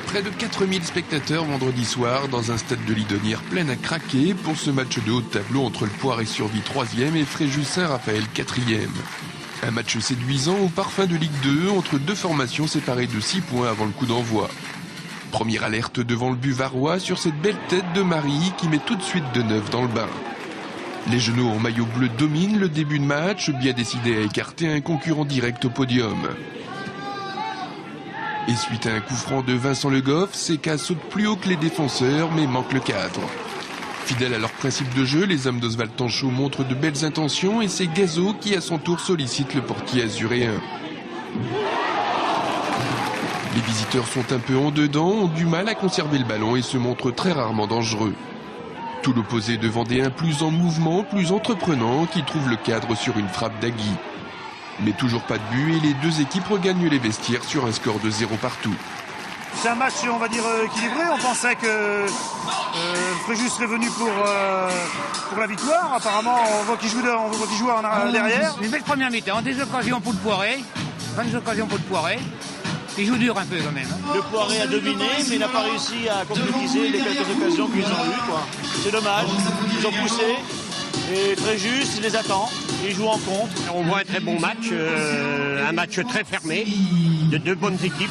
Près de 4000 spectateurs vendredi soir dans un stade de Lidonnière plein à craquer pour ce match de haut de tableau entre le Poiré Survie 3e et Fréjus Saint-Raphaël 4e. Un match séduisant au parfum de Ligue 2 entre deux formations séparées de 6 points avant le coup d'envoi. Première alerte devant le but varois sur cette belle tête de Marie qui met tout de suite de neuf dans le bain. Les Genoux en maillot bleu dominent le début de match, bien décidés à écarter un concurrent direct au podium. Et suite à un coup franc de Vincent Le Goff, CK saute plus haut que les défenseurs mais manque le cadre. Fidèles à leur principe de jeu, les hommes d'Oswald Tanchot montrent de belles intentions et c'est Gazo qui à son tour sollicite le portier azuréen. Les visiteurs sont un peu en dedans, ont du mal à conserver le ballon et se montrent très rarement dangereux. Tout l'opposé de Vendéen, plus en mouvement, plus entreprenant, qui trouve le cadre sur une frappe d'Agui. Mais toujours pas de but et les deux équipes regagnent les vestiaires sur un score de 0 partout. C'est un match, on va dire, équilibré. On pensait que Fréjus serait venu pour la victoire. Apparemment, on voit qu'il joue en derrière. Une belle première mi-temps, des occasions pour le Poiré. 20 occasions pour le Poiré. Il joue dur un peu quand même. Le Poiré a dominé, mais n'a pas réussi à concrétiser les quelques occasions qu'ils ont eues. C'est dommage. Ils ont poussé. Et Fréjus, il les attend. Il joue en contre. On voit un très bon match. Un match très fermé. De deux bonnes équipes.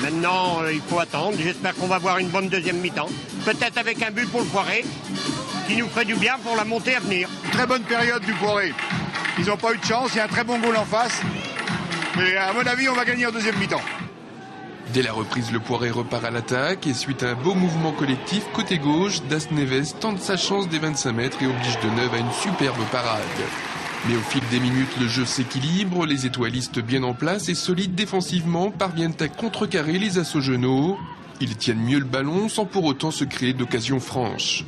Maintenant, il faut attendre. J'espère qu'on va voir une bonne deuxième mi-temps. Peut-être avec un but pour le Poiré, qui nous ferait du bien pour la montée à venir. Très bonne période du Poiré. Ils n'ont pas eu de chance. Il y a un très bon goal en face. Mais à mon avis, on va gagner en deuxième mi-temps. Dès la reprise, le Poiré repart à l'attaque et suite à un beau mouvement collectif côté gauche, Das Neves tente sa chance des 25 mètres et oblige Deneuve à une superbe parade. Mais au fil des minutes, le jeu s'équilibre, les étoilistes bien en place et solides défensivement parviennent à contrecarrer les assauts Genoux. Ils tiennent mieux le ballon sans pour autant se créer d'occasions franches.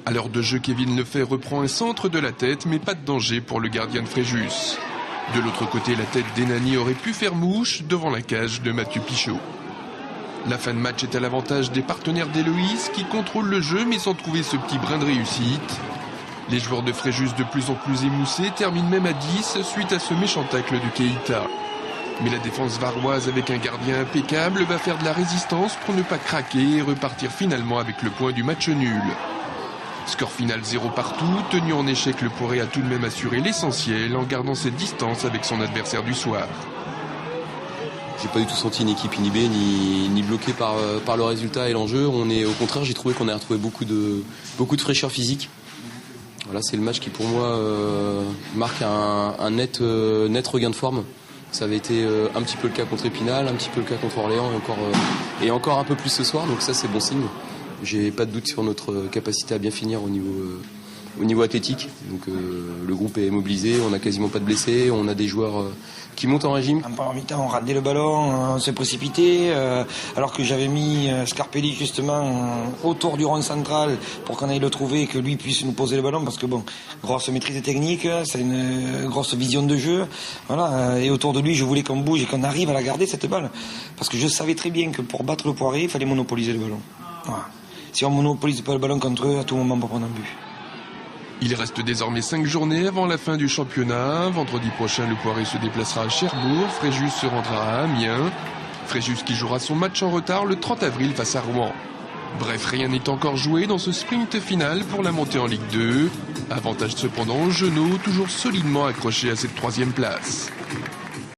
À l'heure de jeu, Kevin Lefebvre reprend un centre de la tête mais pas de danger pour le gardien de Fréjus. De l'autre côté, la tête d'Enani aurait pu faire mouche devant la cage de Mathieu Pichot. La fin de match est à l'avantage des partenaires d'Héloïse qui contrôlent le jeu mais sans trouver ce petit brin de réussite. Les joueurs de Fréjus de plus en plus émoussés terminent même à 10 suite à ce méchant tacle de Keïta. Mais la défense varoise avec un gardien impeccable va faire de la résistance pour ne pas craquer et repartir finalement avec le point du match nul. Score final 0 partout, tenu en échec, le Poiré a tout de même assuré l'essentiel en gardant cette distance avec son adversaire du soir. J'ai pas du tout senti une équipe inhibée ni bloquée par le résultat et l'enjeu. Au contraire, j'ai trouvé qu'on a retrouvé beaucoup de fraîcheur physique. Voilà, c'est le match qui pour moi marque un net regain de forme. Ça avait été un petit peu le cas contre Épinal, un petit peu le cas contre Orléans et encore un peu plus ce soir, donc ça c'est bon signe. J'ai pas de doute sur notre capacité à bien finir au niveau athlétique. Donc le groupe est mobilisé, on n'a quasiment pas de blessés, on a des joueurs qui montent en régime. En première mi-temps, on ratait le ballon, on s'est précipité, alors que j'avais mis Scarpelli justement autour du rond central pour qu'on aille le trouver et que lui puisse nous poser le ballon, parce que bon, grosse maîtrise technique, c'est une grosse vision de jeu, voilà. Et autour de lui, je voulais qu'on bouge et qu'on arrive à la garder cette balle, parce que je savais très bien que pour battre le Poiré, il fallait monopoliser le ballon. Voilà. Si on monopolise pas le ballon contre eux, à tout moment on peut prendre un but. Il reste désormais 5 journées avant la fin du championnat. Vendredi prochain, le Poiré se déplacera à Cherbourg. Fréjus se rendra à Amiens. Fréjus qui jouera son match en retard le 30 avril face à Rouen. Bref, rien n'est encore joué dans ce sprint final pour la montée en Ligue 2. Avantage cependant aux Genoux, toujours solidement accrochés à cette 3e place.